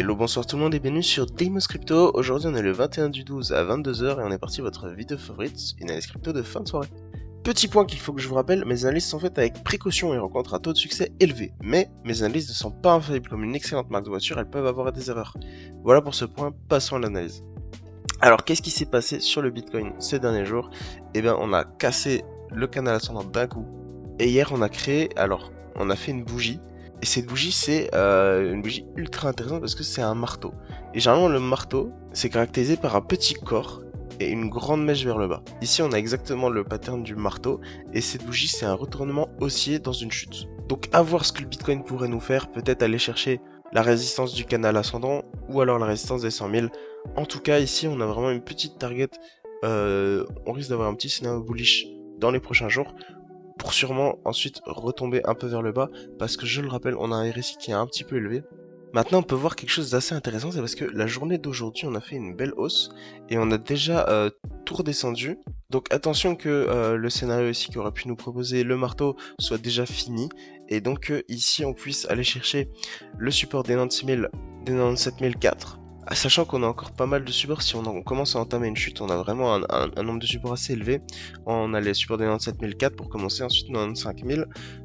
Hello, bonsoir tout le monde et bienvenue sur Deimos Crypto. Aujourd'hui on est le 21 du 12 à 22 h et on est parti votre vidéo favorite, une analyse crypto de fin de soirée. Petit point qu'il faut que je vous rappelle, mes analyses sont faites avec précaution et rencontrent un taux de succès élevé. Mais mes analyses ne sont pas infaillibles comme une excellente marque de voiture, elles peuvent avoir des erreurs. Voilà pour ce point, passons à l'analyse. Alors qu'est-ce qui s'est passé sur le Bitcoin ces derniers jours? Eh bien on a cassé le canal ascendant d'un coup. Et hier on a fait une bougie. Et cette bougie, c'est une bougie ultra intéressante parce que c'est un marteau. Et généralement, le marteau, c'est caractérisé par un petit corps et une grande mèche vers le bas. Ici, on a exactement le pattern du marteau. Et cette bougie, c'est un retournement haussier dans une chute. Donc, à voir ce que le Bitcoin pourrait nous faire. Peut-être aller chercher la résistance du canal ascendant ou alors la résistance des 100 000. En tout cas, ici, on a vraiment une petite target. On risque d'avoir un petit scénario bullish dans les prochains jours, pour sûrement ensuite retomber un peu vers le bas, parce que je le rappelle, on a un RSI qui est un petit peu élevé. Maintenant on peut voir quelque chose d'assez intéressant, c'est parce que la journée d'aujourd'hui on a fait une belle hausse, et on a déjà tout redescendu. Donc attention que le scénario ici qui aurait pu nous proposer le marteau soit déjà fini, et donc ici on puisse aller chercher le support des 96 000, des 97 004. Sachant qu'on a encore pas mal de supports, si on commence à entamer une chute, on a vraiment un nombre de supports assez élevé. On a les supports des 97 004 pour commencer, ensuite 95 000,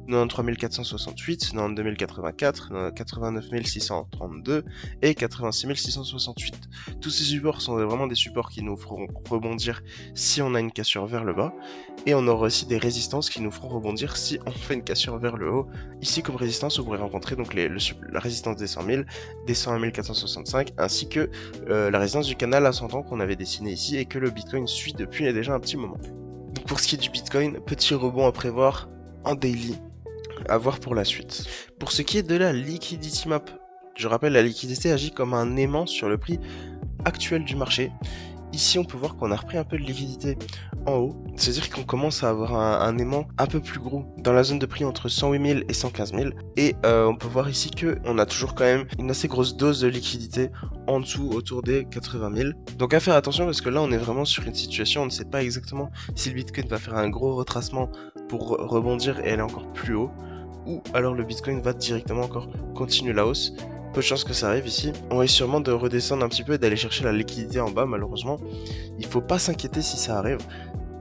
93 468, 92 084, 89 632 et 86 668. Tous ces supports sont vraiment des supports qui nous feront rebondir si on a une cassure vers le bas. Et on aura aussi des résistances qui nous feront rebondir si on fait une cassure vers le haut. Ici comme résistance, vous pourrez rencontrer donc la résistance des 100 000, des 101 465, ainsi que la résistance du canal ascendant qu'on avait dessiné ici et que le Bitcoin suit depuis déjà un petit moment. Donc pour ce qui est du Bitcoin, petit rebond à prévoir en daily, à voir pour la suite. Pour ce qui est de la liquidity map, je rappelle, la liquidité agit comme un aimant sur le prix actuel du marché. Ici on peut voir qu'on a repris un peu de liquidité en haut, c'est-à-dire qu'on commence à avoir un aimant un peu plus gros dans la zone de prix entre 108 000 et 115 000. Et on peut voir ici qu'on a toujours quand même une assez grosse dose de liquidité en dessous autour des 80 000. Donc à faire attention parce que là on est vraiment sur une situation, on ne sait pas exactement si le Bitcoin va faire un gros retracement pour rebondir et aller encore plus haut, ou alors le Bitcoin va directement encore continuer la hausse. Peu de chance que ça arrive ici. On risque sûrement de redescendre un petit peu et d'aller chercher la liquidité en bas malheureusement. Il faut pas s'inquiéter si ça arrive.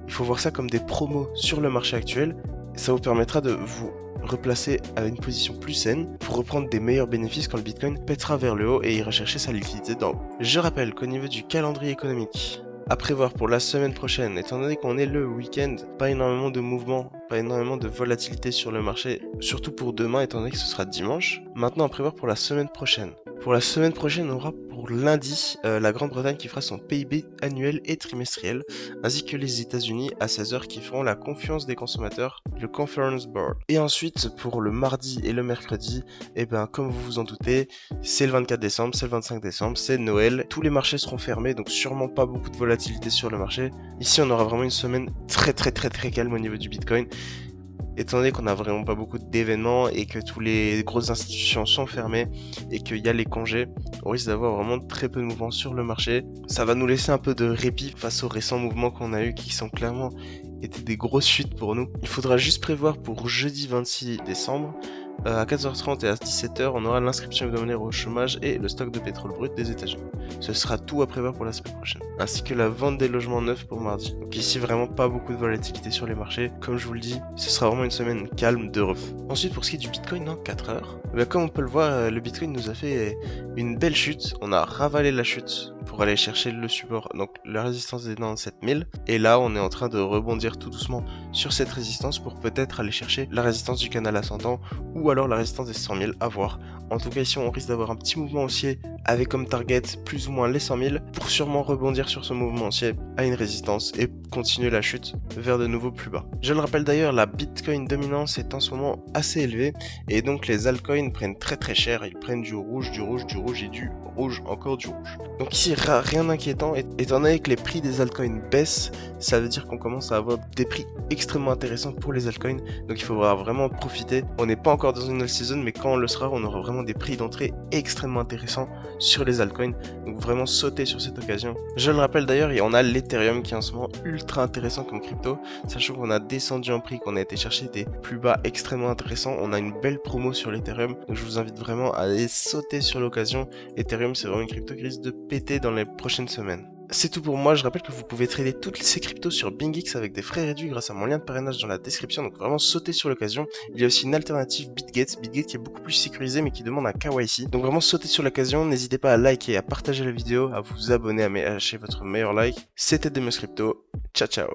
Il faut voir ça comme des promos sur le marché actuel. Ça vous permettra de vous replacer à une position plus saine pour reprendre des meilleurs bénéfices quand le Bitcoin pètera vers le haut et ira chercher sa liquidité d'en haut. Je rappelle qu'au niveau du calendrier économique, à prévoir pour la semaine prochaine, étant donné qu'on est le week-end, pas énormément de mouvements, pas énormément de volatilité sur le marché, surtout pour demain étant donné que ce sera dimanche. Maintenant à prévoir pour la semaine prochaine. Pour la semaine prochaine, on aura pour lundi la Grande-Bretagne qui fera son PIB annuel et trimestriel, ainsi que les États-Unis à 16 h qui feront la confiance des consommateurs, le Conference Board. Et ensuite, pour le mardi et le mercredi, et ben comme vous vous en doutez, c'est le 24 décembre, c'est le 25 décembre, c'est Noël. Tous les marchés seront fermés, donc sûrement pas beaucoup de volatilité sur le marché. Ici, on aura vraiment une semaine très calme au niveau du Bitcoin. Étant donné qu'on n'a vraiment pas beaucoup d'événements et que tous les grosses institutions sont fermées et qu'il y a les congés, on risque d'avoir vraiment très peu de mouvements sur le marché. Ça va nous laisser un peu de répit face aux récents mouvements qu'on a eu qui sont clairement été des grosses chutes pour nous. Il faudra juste prévoir pour jeudi 26 décembre, à 14h30 et à 17h, on aura l'inscription hebdomadaire au chômage et le stock de pétrole brut des États-Unis. Ce sera tout à prévoir pour la semaine prochaine, ainsi que la vente des logements neufs pour mardi. Donc ici vraiment pas beaucoup de volatilité sur les marchés, comme je vous le dis, ce sera vraiment une semaine calme de repos. Ensuite pour ce qui est du Bitcoin en 4 heures, comme on peut le voir, le Bitcoin nous a fait une belle chute, on a ravalé la chute pour aller chercher le support, donc la résistance des 97 000, et là on est en train de rebondir tout doucement sur cette résistance pour peut-être aller chercher la résistance du canal ascendant ou alors la résistance des 100 000, à voir. En tout cas ici on risque d'avoir un petit mouvement haussier avec comme target plus ou moins les 100 000 pour sûrement rebondir sur ce mouvement haussier à une résistance et continuer la chute vers de nouveau plus bas. Je le rappelle d'ailleurs, la Bitcoin dominance est en ce moment assez élevée et donc les altcoins prennent très cher, ils prennent du rouge et du rouge, encore du rouge. Donc ici rien d'inquiétant, étant donné que les prix des altcoins baissent, ça veut dire qu'on commence à avoir des prix extrêmement intéressants pour les altcoins, donc il faudra vraiment profiter. On n'est pas encore dans une all season, mais quand on le sera, on aura vraiment des prix d'entrée extrêmement intéressants sur les altcoins. Donc vraiment sautez sur cette occasion. Je le rappelle d'ailleurs, on a l'Ethereum qui est en ce moment ultra intéressant comme crypto, sachant qu'on a descendu en prix, qu'on a été chercher des plus bas extrêmement intéressants. On a une belle promo sur l'Ethereum, donc je vous invite vraiment à aller sauter sur l'occasion. Ethereum, c'est vraiment une crypto qui risque de péter dans les prochaines semaines. C'est tout pour moi, je rappelle que vous pouvez trader toutes ces cryptos sur BingX avec des frais réduits grâce à mon lien de parrainage dans la description, donc vraiment sautez sur l'occasion. Il y a aussi une alternative BitGet qui est beaucoup plus sécurisée mais qui demande un KYC, donc vraiment sautez sur l'occasion, n'hésitez pas à liker, à partager la vidéo, à vous abonner, à lâcher votre meilleur like. C'était Demus Crypto, ciao ciao.